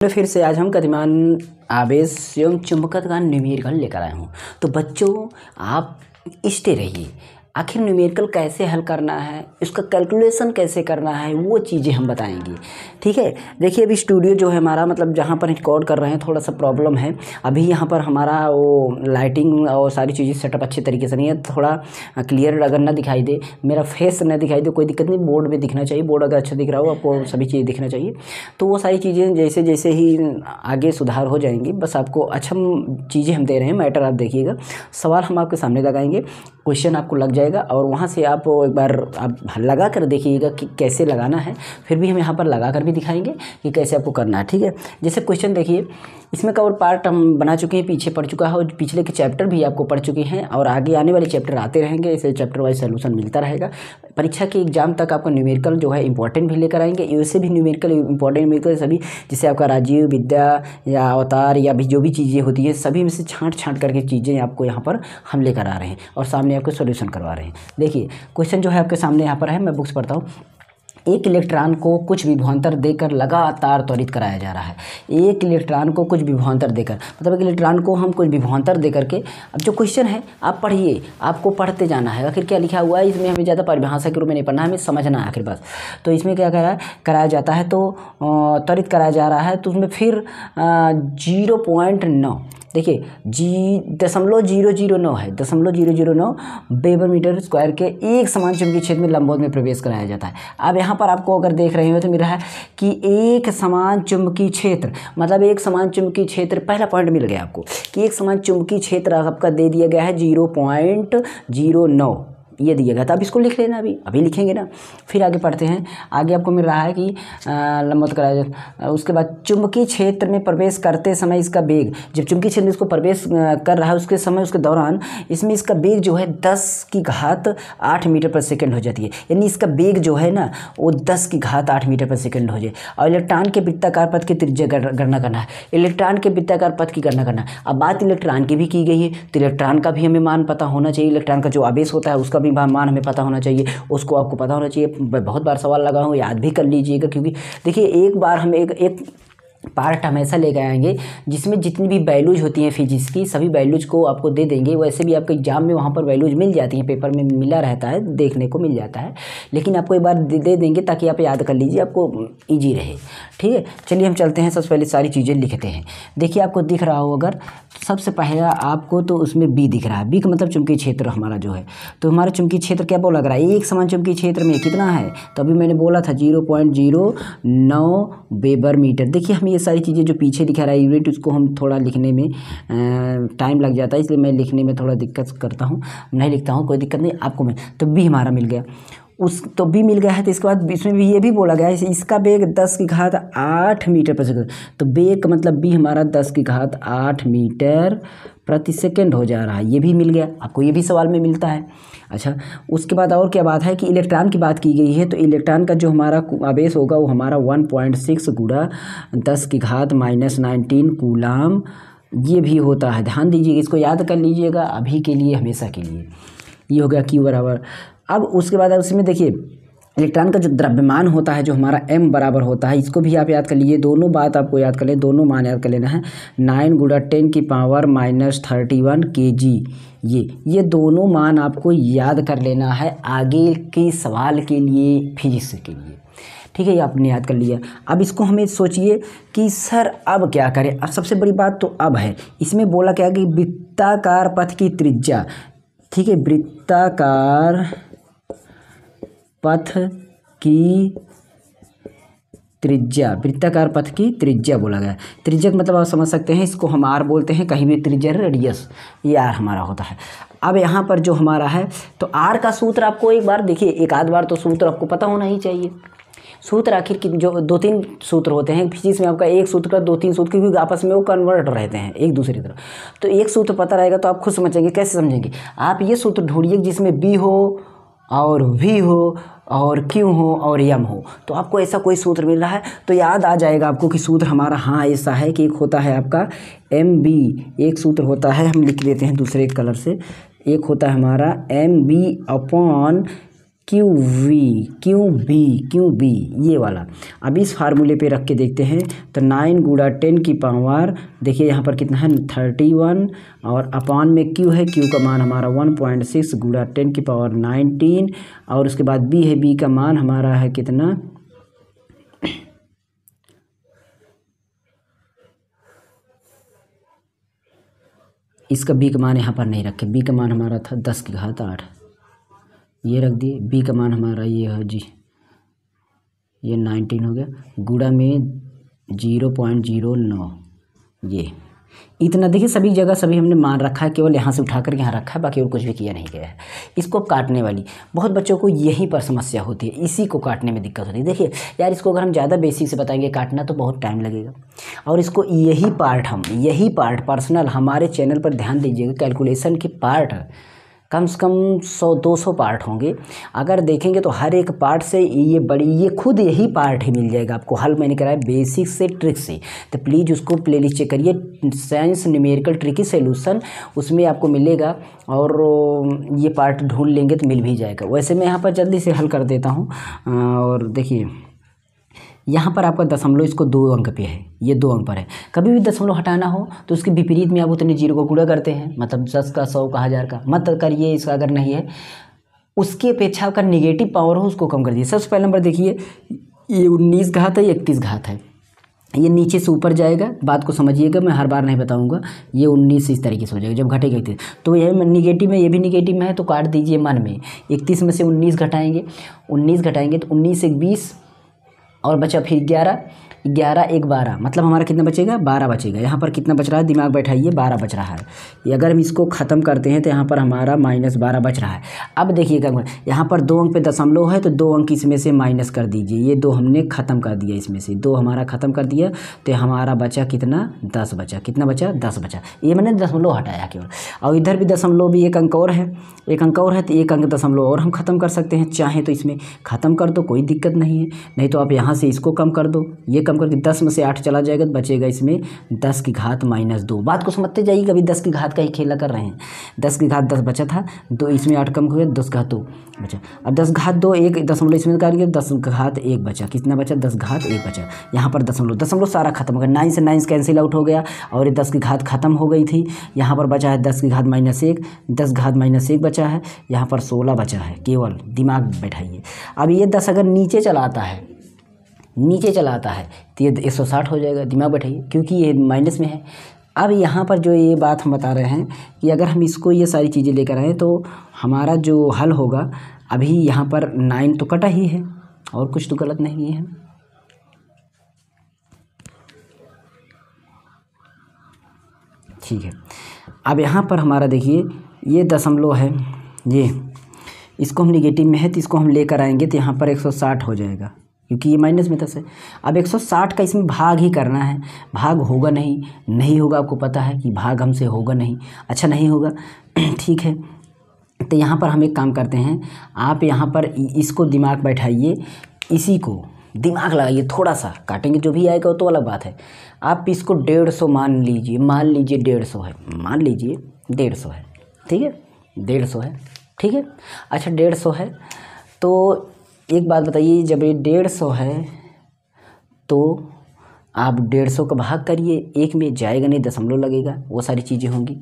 तो फिर से आज हम गतिमान आवेश एवं चुंबकत्व का न्यूमेरिकल लेकर आए हूँ। तो बच्चों आप स्टे रहिए, आखिर न्यूमेरिकल कैसे हल करना है, इसका कैलकुलेशन कैसे करना है, वो चीज़ें हम बताएंगे। ठीक है, देखिए अभी स्टूडियो जो है हमारा, मतलब जहाँ पर रिकॉर्ड कर रहे हैं थोड़ा सा प्रॉब्लम है। अभी यहाँ पर हमारा वो लाइटिंग और सारी चीज़ें सेटअप अच्छे तरीके से नहीं है, थोड़ा क्लियर अगर ना दिखाई दे, मेरा फेस ना दिखाई दे, कोई दिक्कत नहीं, बोर्ड में दिखना चाहिए। बोर्ड अगर अच्छा दिख रहा हो आपको सभी चीज़ें दिखना चाहिए। तो वो सारी चीज़ें जैसे जैसे ही आगे सुधार हो जाएंगी, बस आपको अच्छा चीज़ें हम दे रहे हैं, मैटर आप देखिएगा। सवाल हम आपके सामने लगाएंगे, क्वेश्चन आपको लग जाएगा और वहाँ से आप एक बार आप लगा कर देखिएगा कि कैसे लगाना है। फिर भी हम यहाँ पर लगा कर भी दिखाएंगे कि कैसे आपको करना है। ठीक है, जैसे क्वेश्चन देखिए, इसमें का और पार्ट हम बना चुके हैं, पीछे पढ़ चुका है और पिछले के चैप्टर भी आपको पढ़ चुके हैं और आगे आने वाले चैप्टर आते रहेंगे। इसे चैप्टर वाइज सोल्यूशन मिलता रहेगा। परीक्षा के एग्जाम तक आपको न्यूमेरिकल जो है इंपॉर्टेंट भी लेकर आएंगे, इससे भी न्यूमेरिकल इंपॉर्टेंट न्यूमेरिकल सभी, जैसे आपका राजीव विद्या या अवतार या भी जो भी चीज़ें होती हैं, सभी में से छाँट करके चीज़ें आपको यहाँ पर हम लेकर आ रहे हैं और सामने आपको सोल्यूशन करवा रहे हैं। देखिए क्वेश्चन जो है आपके सामने यहाँ पर है, मैं बुक्स पढ़ता हूँ। एक इलेक्ट्रॉन को कुछ विभवांतर देकर लगातार त्वरित कराया जा रहा है। एक इलेक्ट्रॉन को कुछ विभवांतर देकर, मतलब एक इलेक्ट्रॉन को हम कुछ विभवांतर दे करके, अब जो क्वेश्चन है आप पढ़िए, आपको पढ़ते जाना है। आखिर क्या लिखा हुआ है इसमें हमें ज़्यादा परिभाषा के रूप में नहीं पढ़ना है, हमें समझना है आखिर बस। तो इसमें क्या कराया जाता है, तो त्वरित कराया जा रहा है। तो उसमें फिर 0.9, देखिए 0.009 है, 0.009 वेबर मीटर स्क्वायर के एक समान चुंबकीय क्षेत्र में लंबवत में प्रवेश कराया जाता है। अब यहाँ पर आपको अगर देख रहे हो तो मिल रहा है कि एक समान चुंबकीय क्षेत्र, मतलब एक समान चुंबकीय क्षेत्र, पहला पॉइंट मिल गया आपको कि एक समान चुंबकीय क्षेत्र आपका दे दिया गया है 0.09, ये दिया गया था। अब इसको लिख लेना, अभी लिखेंगे ना। फिर आगे पढ़ते हैं, आगे आपको मिल रहा है कि लंबवत कराया जाए। उसके बाद चुंबकीय क्षेत्र में प्रवेश करते समय इसका वेग, जब चुंबकीय क्षेत्र में इसको प्रवेश कर रहा है उसके समय, उसके दौरान इसमें इसका वेग जो है 10⁸ मीटर पर सेकेंड हो जाती है। यानी इसका वेग जो है ना वो 10⁸ मीटर पर सेकेंड हो जाए। और इलेक्ट्रॉन के वृत्ताकार पथ की त्रिज्या गणना करना है, इलेक्ट्रॉन के वृत्ताकार पथ की गणना करना है। अब बात इलेक्ट्रॉन की भी की गई है, तो इलेक्ट्रॉन का भी हमें मान पता होना चाहिए। इलेक्ट्रॉन का जो आवेश होता है उसका भी मान हमें पता होना चाहिए, उसको आपको पता होना चाहिए। बहुत बार सवाल लगा हूँ, याद भी कर लीजिएगा, क्योंकि देखिए एक बार हम एक पार्ट हम ऐसा लेकर आएंगे जिसमें जितनी भी वैल्यूज होती हैं फिजिक्स की, सभी वैल्यूज को आपको दे देंगे। वैसे भी आपके एग्जाम में वहाँ पर वैल्यूज मिल जाती हैं, पेपर में मिला रहता है, देखने को मिल जाता है, लेकिन आपको एक बार दे देंगे ताकि आप याद कर लीजिए, आपको ईजी रहे। ठीक है, चलिए हम चलते हैं, सबसे पहले सारी चीज़ें लिखते हैं। देखिए आपको दिख रहा हो अगर, सबसे पहला आपको तो उसमें बी दिख रहा है, बी का मतलब चुंबकीय क्षेत्र हमारा जो है। तो हमारा चुंबकीय क्षेत्र क्या बोला, लग रहा है एक समान चुंबकीय क्षेत्र में कितना है, तो अभी मैंने बोला था 0.09 वेबर मीटर। देखिए हम ये सारी चीज़ें जो पीछे दिखा रहा है यूनिट, उसको हम थोड़ा लिखने में टाइम लग जाता है, इसलिए मैं लिखने में थोड़ा दिक्कत करता हूँ, नहीं लिखता हूँ, कोई दिक्कत नहीं आपको। मैं तो बी हमारा मिल गया, तो बी मिल गया है। तो इसके बाद इसमें भी ये भी बोला गया है इसका वेग 10⁸ मीटर पर सेकेंड। तो वेग का मतलब बी हमारा 10⁸ मीटर प्रति सेकेंड हो जा रहा है, ये भी मिल गया आपको, ये भी सवाल में मिलता है। अच्छा, उसके बाद और क्या बात है कि इलेक्ट्रॉन की बात की गई है, तो इलेक्ट्रॉन का जो हमारा आवेश होगा वो हमारा 1.6 × 10⁻⁻19 कूलाम ये भी होता है। ध्यान दीजिएगा, इसको याद कर लीजिएगा अभी के लिए, हमेशा के लिए। ये हो गया Q बराबर। अब उसके बाद उसमें देखिए इलेक्ट्रॉन का जो द्रव्यमान होता है जो हमारा m बराबर होता है, इसको भी आप याद कर लीजिए। दोनों बात आपको याद कर ले, दोनों मान याद कर लेना है। 9 × 10⁻⁻31 kg, ये दोनों मान आपको याद कर लेना है आगे के सवाल के लिए, फिजिक्स के लिए। ठीक है, ये आपने याद कर लिया। अब इसको हमें सोचिए कि सर अब क्या करें। अब सबसे बड़ी बात तो अब है, इसमें बोला क्या कि वृत्ताकार पथ की त्रिज्या, ठीक है, वृत्ताकार पथ की त्रिज्या, वृत्ताकार पथ की त्रिज्या बोला गया। त्रिज्या का मतलब आप समझ सकते हैं, इसको हम आर बोलते हैं, कहीं भी त्रिज्या रेडियस, ये आर हमारा होता है। अब यहाँ पर जो हमारा है, तो आर का सूत्र आपको एक बार देखिए, एक आध बार तो सूत्र आपको पता होना ही चाहिए। सूत्र आखिर की जो 2-3 सूत्र होते हैं फिजिक्स में, आपका एक सूत्र का 2-3 सूत्र, क्योंकि आपस में वो कन्वर्ट रहते हैं एक दूसरी तरफ। तो एक सूत्र पता रहेगा तो आप खुद समझेंगे। कैसे समझेंगे, आप ये सूत्र ढूंढिए जिसमें बी हो और वी हो और क्यू हो और यम हो, तो आपको ऐसा कोई सूत्र मिल रहा है तो याद आ जाएगा आपको कि सूत्र हमारा हाँ ऐसा है कि एक होता है आपका एम बी, एक सूत्र होता है, हम लिख देते हैं दूसरे कलर से, एक होता है हमारा M B upon Q B ये वाला। अब इस फार्मूले पे रख के देखते हैं तो 9 गुणा 10 की पावर, देखिए यहाँ पर कितना है 31, और अपान में क्यू है, क्यू का मान हमारा 1.6 गुणा 10 की पावर 19, और उसके बाद बी है, बी का मान हमारा है कितना, इसका बी का मान यहाँ पर नहीं रखे, बी का मान हमारा था 10 की घात 8, ये रख दिए। बी का मान हमारा ये है जी, ये 19 हो गया, गुणा में 0.09, ये इतना। देखिए सभी जगह सभी हमने मान रखा है, केवल यहाँ से उठा कर यहाँ रखा है, बाकी और कुछ भी किया नहीं गया है। इसको काटने वाली बहुत बच्चों को यहीं पर समस्या होती है, इसी को काटने में दिक्कत होती है। देखिए यार, इसको अगर हम ज़्यादा बेसिक से बताएंगे काटना तो बहुत टाइम लगेगा, और इसको यही पार्ट पर्सनल हमारे चैनल पर ध्यान दीजिएगा। कैलकुलेशन के पार्ट कम से कम 100-200 पार्ट होंगे, अगर देखेंगे तो हर एक पार्ट से ये खुद यही पार्ट ही मिल जाएगा आपको। हल मैंने कराया बेसिक से ट्रिक से, तो प्लीज़ उसको प्लेलिस्ट चेक करिए, साइंस न्यूमेरिकल ट्रिकी सॉल्यूशन, उसमें आपको मिलेगा, और ये पार्ट ढूंढ लेंगे तो मिल भी जाएगा। वैसे मैं यहाँ पर जल्दी से हल कर देता हूँ। और देखिए यहाँ पर आपका दशमलव इसको 2 अंक पे है, ये 2 अंक पर है। कभी भी दशमलव हटाना हो तो उसके विपरीत में आप उतने जीरो को गुणा करते हैं, मतलब 10 का 100 का 1000 का मत करिए। इसका अगर नहीं है, उसकी अपेक्षा का निगेटिव पावर हो उसको कम कर दिए। सबसे पहले नंबर देखिए, ये 19 घात है, 31 घात है, ये नीचे से ऊपर जाएगा। बात को समझिएगा, मैं हर बार नहीं बताऊंगा। ये 19 इस तरीके से हो जाएगा, जब घटेगा 31 तो ये निगेटिव में, ये भी निगेटिव में है तो काट दीजिए मन में। 31 में से 19 घटाएंगे, 19 घटाएंगे तो 19 एक 20, और बचा फिर 11 1 12, मतलब हमारा कितना बचेगा 12 बचेगा। यहाँ पर कितना बच रहा है, दिमाग बैठाइए, 12 बच रहा है। ये अगर हम इसको ख़त्म करते हैं तो यहाँ पर हमारा -12 बच रहा है। अब देखिएगा, यहाँ पर 2 अंक पे दशमलव है तो 2 अंक इसमें से माइनस कर दीजिए। ये 2 हमने ख़त्म कर दिया, इसमें से 2 हमारा ख़त्म कर दिया, तो हमारा बचा कितना 10 बचा। कितना बचा 10 बचा। ये मैंने दशमलव हटाया केवल, और इधर भी दशमलव भी एक अंक और है, एक अंक और है, तो एक अंक दशमलव और हम ख़त्म कर सकते हैं। चाहे तो इसमें ख़त्म कर दो, कोई दिक्कत नहीं है, नहीं तो आप यहाँ से इसको कम कर दो। ये कम करके 10 में से 8 चला जाएगा तो बचेगा इसमें 10 की घात -2। बात को समझते जाइए, कभी 10 की घात का ही खेला कर रहे हैं। 10 की घात 10 बचा था, तो इसमें 8 कम हो गया, 10 घात 2 बचा। अब 10 घात 2 एक दशमलव इसमें करेंगे, 10 घात 1 बचा। कितना बचा 10 घात 1 बचा। यहाँ पर दशमलव सारा खत्म हो गया, 9 से 9 कैंसिल आउट हो गया, और ये 10 की घात खत्म हो गई थी। यहाँ पर बचा है 10 की घात -1, 10 घात -1 बचा है। यहाँ पर 16 बचा है, केवल दिमाग बैठाइए। अब ये 10 अगर नीचे चला आता है तो ये 160 हो जाएगा, दिमाग बैठाइए, क्योंकि ये माइनस में है। अब यहाँ पर जो ये बात हम बता रहे हैं कि अगर हम इसको ये सारी चीज़ें लेकर आएँ तो हमारा जो हल होगा, अभी यहाँ पर 9 तो कटा ही है और कुछ तो गलत नहीं है। ठीक है, अब यहाँ पर हमारा देखिए ये दशमलव है, ये इसको हम निगेटिव में है तो इसको हम लेकर आएंगे तो यहाँ पर 160 हो जाएगा, क्योंकि ये माइनस में 10 है। अब 160 का इसमें भाग ही करना है, भाग होगा नहीं होगा, आपको पता है कि भाग हमसे होगा नहीं। अच्छा नहीं होगा, ठीक है, तो यहाँ पर हम एक काम करते हैं, आप यहाँ पर इसको दिमाग बैठाइए, इसी को दिमाग लगाइए, थोड़ा सा काटेंगे जो भी आएगा वो तो अलग बात है। आप इसको 150 मान लीजिए 150 है, मान लीजिए 150 है, ठीक है 150 है, ठीक है। अच्छा 150 है तो एक बात बताइए, जब ये 150 है तो आप 150 का भाग करिए, एक में जाएगा नहीं, दशमलव लगेगा, वो सारी चीज़ें होंगी,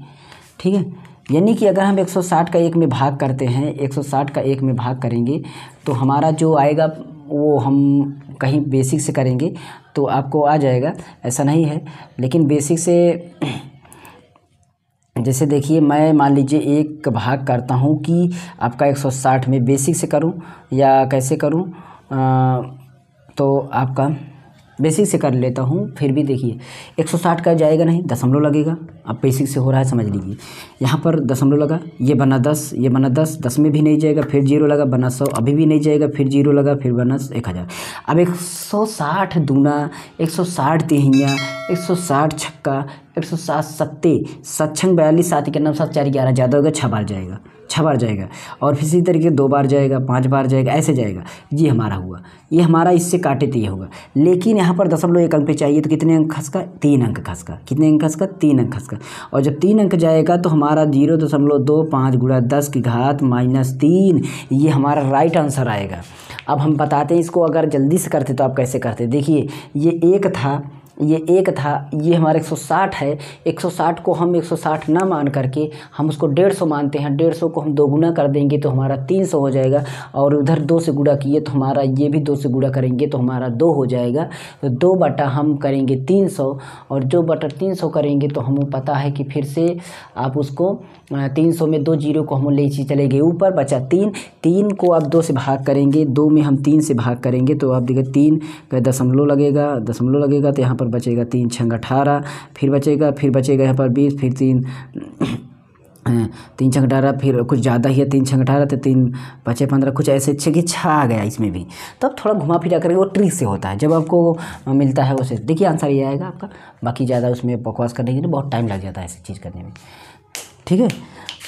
ठीक है। यानी कि अगर हम 160 का 1 में भाग करते हैं, 160 का 1 में भाग करेंगे तो हमारा जो आएगा वो हम कहीं बेसिक से करेंगे तो आपको आ जाएगा, ऐसा नहीं है। लेकिन बेसिक से जैसे देखिए, मैं मान लीजिए 1 का भाग करता हूँ कि आपका 160 में बेसिक से करूँ या कैसे करूँ, तो आपका बेसिक से कर लेता हूँ। फिर भी देखिए 160 का जाएगा नहीं, दशमलव लगेगा। अब बेसिक से हो रहा है, समझ लीजिए, यहाँ पर दशमलव लगा, ये बना 10, ये बना 10, 10 में भी नहीं जाएगा, फिर 0 लगा, बना 100, अभी भी नहीं जाएगा, फिर 0 लगा, फिर बना 1000। अब 160 दूना 160 तिहियाँ 160 छक्का 160 सत्ते 7 छंग 42 7 के 9 7 4 11 ज़्यादा होगा 6 बार जाएगा, 6 बार जाएगा। और फिर इसी तरीके 2 बार जाएगा, 5 बार जाएगा, ऐसे जाएगा। ये हमारा हुआ, ये हमारा इससे काटे तो ये होगा। लेकिन यहाँ पर 0.1 अंक पे चाहिए तो कितने अंक खसका? 3 अंक खसका। कितने अंक खसका? 3 अंक खसका। और जब 3 अंक जाएगा तो हमारा 0.25 गुणा 10 की घात -3 ये हमारा राइट आंसर आएगा। अब हम बताते हैं इसको, अगर जल्दी से करते तो आप कैसे करते। देखिए ये एक था, ये हमारा 160 है। 160 को हम 160 ना मान करके हम उसको 150 मानते हैं। 150 को हम 2 गुना कर देंगे तो हमारा 300 हो जाएगा। और उधर 2 से गुणा किए तो हमारा ये भी 2 से गुणा करेंगे तो हमारा 2 हो जाएगा। तो 2 बटा हम करेंगे 300 और जो बटा 300 करेंगे तो हमें पता है कि फिर से आप उसको 300 में 2 जीरो को हम ले चले गए ऊपर, बचा 3 को आप 2 से भाग करेंगे, 2 में हम 3 से भाग करेंगे तो आप देखिए 3 का दशमलव लगेगा तो यहाँ पर बचेगा 3 छंग 18, फिर बचेगा यहाँ पर 20, फिर 3 छंग 18, फिर कुछ ज़्यादा ही है 3 छंग 18 तो 3 बचे 15, कुछ ऐसे 6 की 6 आ गया इसमें भी। तो अब थोड़ा घुमा फिरा करके वो ट्रिक से होता है, जब आपको मिलता है उसे देखिए आंसर ये आएगा आपका। बाकी ज़्यादा उसमें बकवास करने के लिए बहुत टाइम लग जाता है ऐसी चीज़ करने में, ठीक है।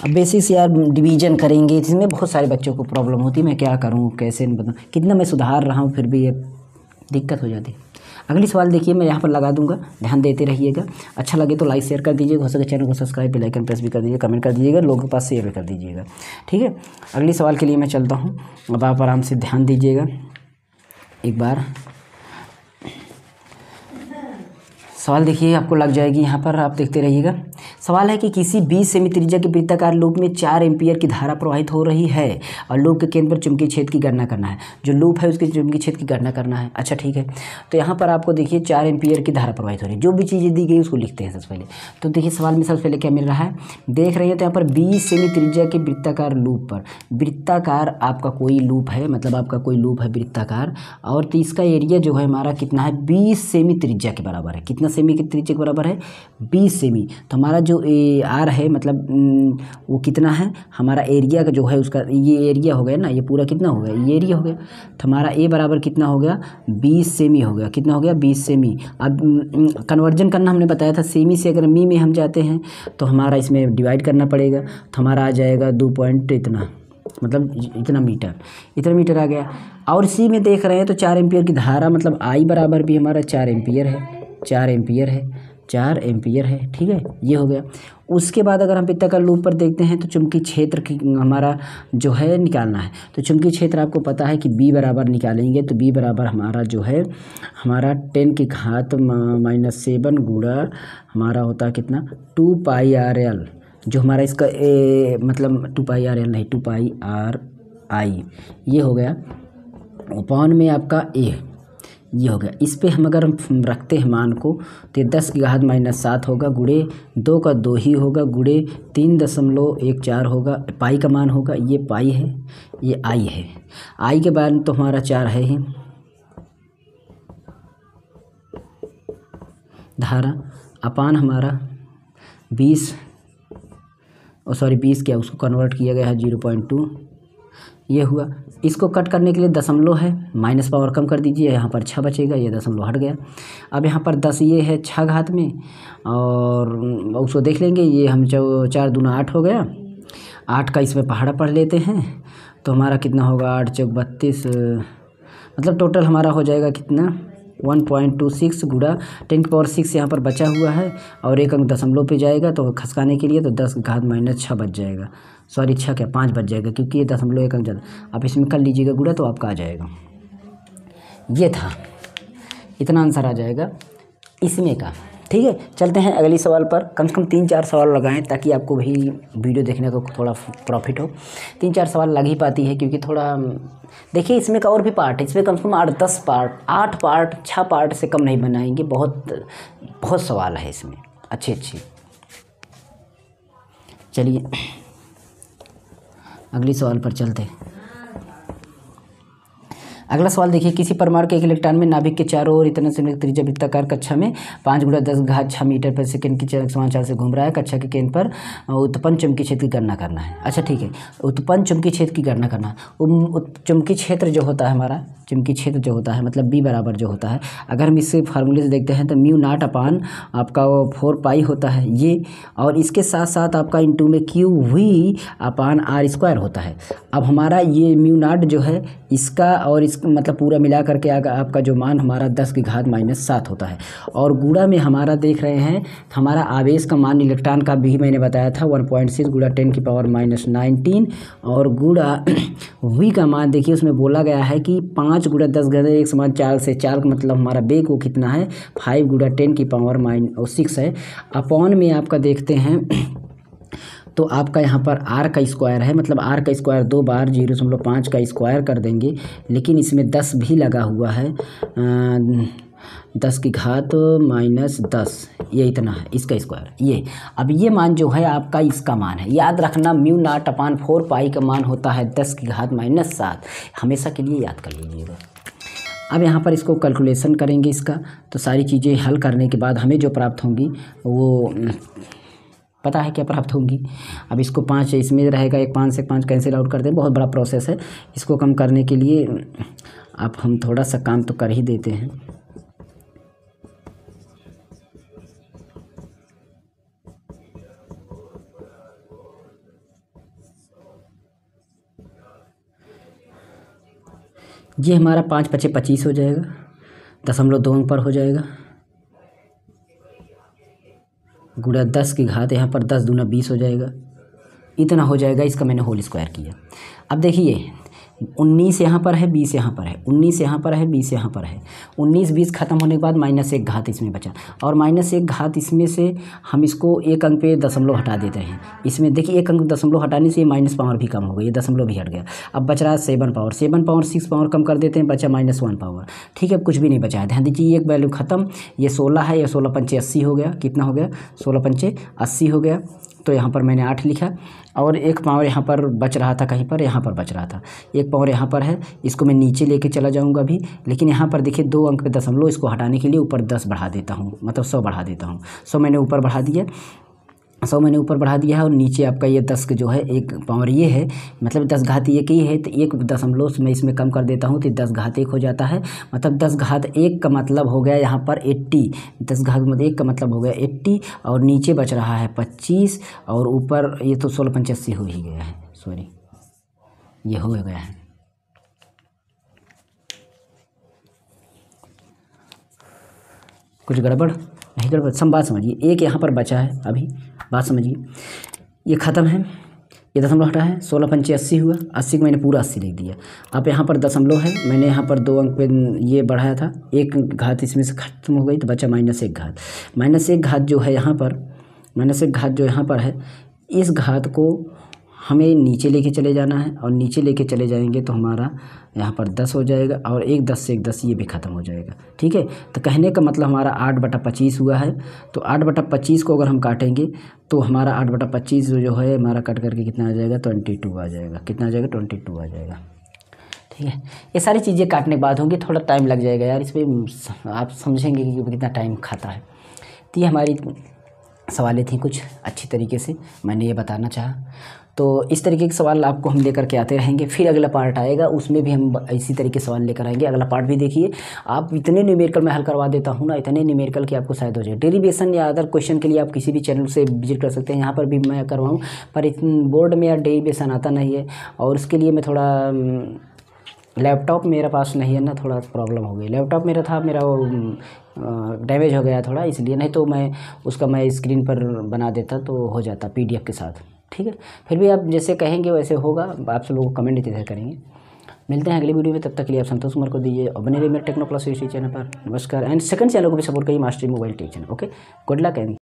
अब बेसिस यार डिवीजन करेंगे, इसमें बहुत सारे बच्चों को प्रॉब्लम होती है। मैं क्या करूँ, कैसे बताऊँ, कितना मैं सुधार रहा हूँ फिर भी ये दिक्कत हो जाती है। अगली सवाल देखिए, मैं यहाँ पर लगा दूंगा, ध्यान देते रहिएगा। अच्छा लगे तो लाइक शेयर कर दीजिएगा, हो सके चैनल को सब्सक्राइब बेल आइकन प्रेस भी कर दीजिएगा, कमेंट कर दीजिएगा, लोगों के पास शेयर भी कर दीजिएगा, ठीक है। अगली सवाल के लिए मैं चलता हूँ, अब आप आराम से ध्यान दीजिएगा एक बार। सवाल देखिए आपको लग जाएगी, यहाँ पर आप देखते रहिएगा। सवाल है कि किसी 20 सेमी त्रिज्या के वृत्ताकार लूप में 4 एम्पीयर की धारा प्रवाहित हो रही है और लूप के केंद्र पर चुंबकीय क्षेत्र की गणना करना है। जो लूप है उसके चुंबकीय क्षेत्र की गणना करना है। अच्छा ठीक है, तो यहाँ पर आपको देखिए 4 एम्पीयर की धारा प्रवाहित हो रही है। जो भी चीज़ें दी गई उसको लिखते हैं सबसे पहले। तो देखिए सवाल में सबसे पहले क्या मिल रहा है, देख रहे हैं तो यहाँ पर 20 सेमी त्रिज्या के वृत्ताकार लूप पर, वृत्ताकार आपका कोई लूप है, मतलब आपका कोई लूप है वृत्ताकार, और तो इसका एरिया जो है हमारा कितना है, 20 सेमी त्रिज्या के बराबर है। कितना सेमी की त्रिज्या के बराबर है, 20 सेमी। तो हमारा जो आर है मतलब वो कितना है, हमारा एरिया का जो है उसका ये एरिया हो गया ना, ये पूरा कितना हो गया, ये एरिया हो गया। तो हमारा ए बराबर कितना हो गया, 20 सेमी हो गया। कितना हो गया, 20 सेमी। अब कन्वर्जन करना हमने बताया था, सेमी से अगर मी में हम जाते हैं तो हमारा इसमें डिवाइड करना पड़ेगा, तो हमारा आ जाएगा 2 पॉइंट इतना, मतलब इतना मीटर आ गया। और सी में देख रहे हैं तो 4 एम्पीयर की धारा, मतलब आई बराबर भी हमारा 4 एम्पीयर है, ठीक है, ये हो गया। उसके बाद अगर हम वृत्ताकार लूप पर देखते हैं तो चुंबकीय क्षेत्र की हमारा जो है निकालना है। तो चुंबकीय क्षेत्र आपको पता है कि बी बराबर निकालेंगे, तो बी बराबर हमारा जो है हमारा 10 की घात -7 गुणा हमारा होता है कितना, 2 पाई आर एल, जो हमारा इसका मतलब 2 पाई आर एल नहीं, 2 पाई आर आई, ये हो गया अपॉन में आपका ए, ये हो गया। इस पे हम अगर रखते हैं मान को तो 10 की घात -7 होगा, गुणे 2 का 2 ही होगा, गुणे 3.14 होगा, पाई का मान होगा, ये पाई है, ये आई है। आई के बाद तो हमारा 4 है ही धारा, अपान हमारा 20 क्या, उसको कन्वर्ट किया गया है 0.2, ये हुआ। इसको कट करने के लिए दशमलव है, माइनस पावर कम कर दीजिए, यहाँ पर 6 बचेगा, ये दशमलव हट गया। अब यहाँ पर 10 ये है 6 घात में, और उसको देख लेंगे, ये हम 4 दूना 8 हो गया, 8 का इसमें पहाड़ा पढ़ लेते हैं तो हमारा कितना होगा, 8 चौक 32, मतलब टोटल हमारा हो जाएगा कितना, 1.26 गुणा 10 की पावर 6 यहाँ पर बचा हुआ है, और एक अंक दशमलव पे जाएगा तो खसकाने के लिए तो 10 की घात -6 बच जाएगा, सॉरी 6 क्या 5 बच जाएगा, क्योंकि ये दशमलव एक अंक ज़्यादा। आप इसमें कर लीजिएगा गुणा तो आपका आ जाएगा, ये था, इतना आंसर आ जाएगा इसमें का, ठीक है। चलते हैं अगली सवाल पर, कम से कम 3-4 सवाल लगाएं ताकि आपको भी वीडियो देखने का थोड़ा प्रॉफिट हो। 3-4 सवाल लग ही पाती है, क्योंकि थोड़ा देखिए इसमें का और भी पार्ट है, इसमें कम से कम 8-10 पार्ट, 8 पार्ट 6 पार्ट से कम नहीं बनाएंगे, बहुत सवाल है इसमें अच्छे। चलिए अगली सवाल पर चलते हैं। अगला सवाल देखिए, किसी परमाणु के एक इलेक्ट्रॉन में नाभिक के चारों ओर इतना से त्रिज्या वृत्ताकार कक्षा में 5 × 10⁻6 मीटर पर सेकंड की समान चाल से घूम रहा है। कक्षा के केंद्र पर उत्पन्न चुंबकीय क्षेत्र की गणना करना है। अच्छा ठीक है, उत्पन्न चुंबकीय क्षेत्र की गणना करना। चुंबकीय क्षेत्र जो होता है हमारा, चुंबकीय क्षेत्र जो होता है मतलब B बराबर जो होता है, अगर हम इससे फार्मूले से देखते हैं तो μ0 आपका 4 पाई होता है ये, और इसके साथ साथ आपका इंटू में QV/r² होता है। अब हमारा ये μ0 जो है इसका और इस मतलब पूरा मिला करके आपका जो मान हमारा 10⁻⁻7 होता है। और गुणा में हमारा देख रहे हैं हमारा आवेश का मान इलेक्ट्रॉन का भी मैंने बताया था 1.6 × 10⁻⁻19, और गुणा V का मान देखिए उसमें बोला गया है कि 5 × 10⁻1 समान चाल से, चाल का मतलब हमारा वेग वो कितना है 5 × 10⁻6 है। अपॉन में आपका देखते हैं तो आपका यहाँ पर r का स्क्वायर है, मतलब r का स्क्वायर 2 बार 0.5 का स्क्वायर कर देंगे, लेकिन इसमें 10 भी लगा हुआ है, 10⁻−10 ये इतना है इसका स्क्वायर ये। अब ये मान जो है आपका इसका मान है, याद रखना μ0 4 पाई का मान होता है 10⁻−7, हमेशा के लिए याद कर लीजिएगा। अब यहाँ पर इसको कैलकुलेशन करेंगे इसका, तो सारी चीज़ें हल करने के बाद हमें जो प्राप्त होंगी वो पता है क्या प्राप्त होंगी। अब इसको 5 इसमें रहेगा, एक 5 से 5 कैंसिल आउट कर दें, बहुत बड़ा प्रोसेस है। इसको कम करने के लिए अब हम थोड़ा सा काम तो कर ही देते हैं। ये हमारा 5 × 5 = 25 हो जाएगा, 0.2 पर हो जाएगा, गुणा 10 की घात यहाँ पर 10 दूना 20 हो जाएगा, इतना हो जाएगा। इसका मैंने होल स्क्वायर किया। अब देखिए 19 यहाँ पर है, 20 यहाँ पर है, 19 यहाँ पर है, 20 यहाँ पर है, 19 20 खत्म होने के बाद -1 घात इसमें बचा, और -1 घात इसमें से हम इसको एक अंक पे दशमलव हटा देते हैं। इसमें देखिए एक अंक दशमलव हटाने से ये माइनस पावर भी कम हो गई, ये दशमलव भी हट गया। अब बच रहा है 7 पावर, 6 पावर कम कर देते हैं, बचा -1 पावर। ठीक है, कुछ भी नहीं बचा है। ध्यान दीजिए एक वैल्यू खत्म, ये 16 है, ये 16 × 5 = 80 हो गया। कितना हो गया 16 × 5 = 80 हो गया। तो यहाँ पर मैंने 8 लिखा, और 1 पावर यहाँ पर बच रहा था, कहीं पर यहाँ पर बच रहा था, 1 पावर यहाँ पर है, इसको मैं नीचे लेके चला जाऊँगा अभी। लेकिन यहाँ पर देखिए 2 अंक पे दशमलव, इसको हटाने के लिए ऊपर 10 बढ़ा देता हूँ, मतलब 100 बढ़ा देता हूँ। 100 मैंने ऊपर बढ़ा दिया, 100 मैंने ऊपर बढ़ा दिया है, और नीचे आपका ये 10 जो है 1 पावर ये है, मतलब 10 घात 1 ही है, तो 1 दशमलव मैं इसमें कम कर देता हूँ तो 10 घात 1 हो जाता है। मतलब 10 घात 1 का मतलब हो गया यहाँ पर 80, 10 घात 1 का मतलब हो गया 80, और नीचे बच रहा है 25, और ऊपर ये तो 16 × 5 = 80 हो ही गया है, सॉरी ये हो गया है। कुछ गड़बड़ नहीं, गड़बड़ सब बात समझिए। एक यहाँ पर बचा है, अभी बात समझिए, ये ख़त्म है, ये दशमलव हटा है, 16 × 5 = 80 हुआ, 80 को मैंने पूरा 80 लिख दिया। अब यहाँ पर दशमलव है, मैंने यहाँ पर 2 अंक पे ये बढ़ाया था, 1 घात इसमें से खत्म हो गई, तो बचा -1 घात। -1 घात जो है यहाँ पर, -1 घात जो यहाँ पर है, इस घात को हमें नीचे लेके चले जाना है, और नीचे लेके चले जाएंगे तो हमारा यहाँ पर 10 हो जाएगा, और 1 10 से 1 10 ये भी ख़त्म हो जाएगा। ठीक है, तो कहने का मतलब हमारा 8/25 हुआ है। तो 8/25 को अगर हम काटेंगे तो हमारा 8/25 जो है हमारा कट करके कितना आ जाएगा 22 आ जाएगा। कितना आ जाएगा 22 आ जाएगा। ठीक है, ये सारी चीज़ें काटने के बाद होंगी, थोड़ा टाइम लग जाएगा यार, इसमें आप समझेंगे कि कितना टाइम खाता है। तो ये हमारी सवालें थी, कुछ अच्छी तरीके से मैंने ये बताना चाहा। तो इस तरीके के सवाल आपको हम लेकर के आते रहेंगे। फिर अगला पार्ट आएगा, उसमें भी हम इसी तरीके से सवाल लेकर आएंगे। अगला पार्ट भी देखिए, आप इतने न्यूमेरिकल मैं हल करवा देता हूँ ना, इतने न्यूमेरिकल कि आपको शायद हो जाए। डेरिवेशन या अदर क्वेश्चन के लिए आप किसी भी चैनल से विजिट कर सकते हैं, यहाँ पर भी मैं करवाऊँ, पर बोर्ड में या डेरिवेशन आता नहीं है, और उसके लिए मैं थोड़ा लैपटॉप मेरे पास नहीं है ना, थोड़ा प्रॉब्लम हो गई। लैपटॉप मेरा था, मेरा वो डैमेज हो गया थोड़ा, इसलिए, नहीं तो मैं उसका मैं स्क्रीन पर बना देता तो हो जाता PDF के साथ। ठीक है, फिर भी आप जैसे कहेंगे वैसे होगा, आप सब लोग कमेंट इधर करेंगे। मिलते हैं अगली वीडियो में, तब तक के लिए आप संतोष कुमार को दीजिए, और बने रहिए मेरे टेक्नो प्लस यूट्यूब चैनल पर। नमस्कार, एंड सेकंड चैनल को भी सपोर्ट करिए, mastery mobile take channel. Okay, good luck and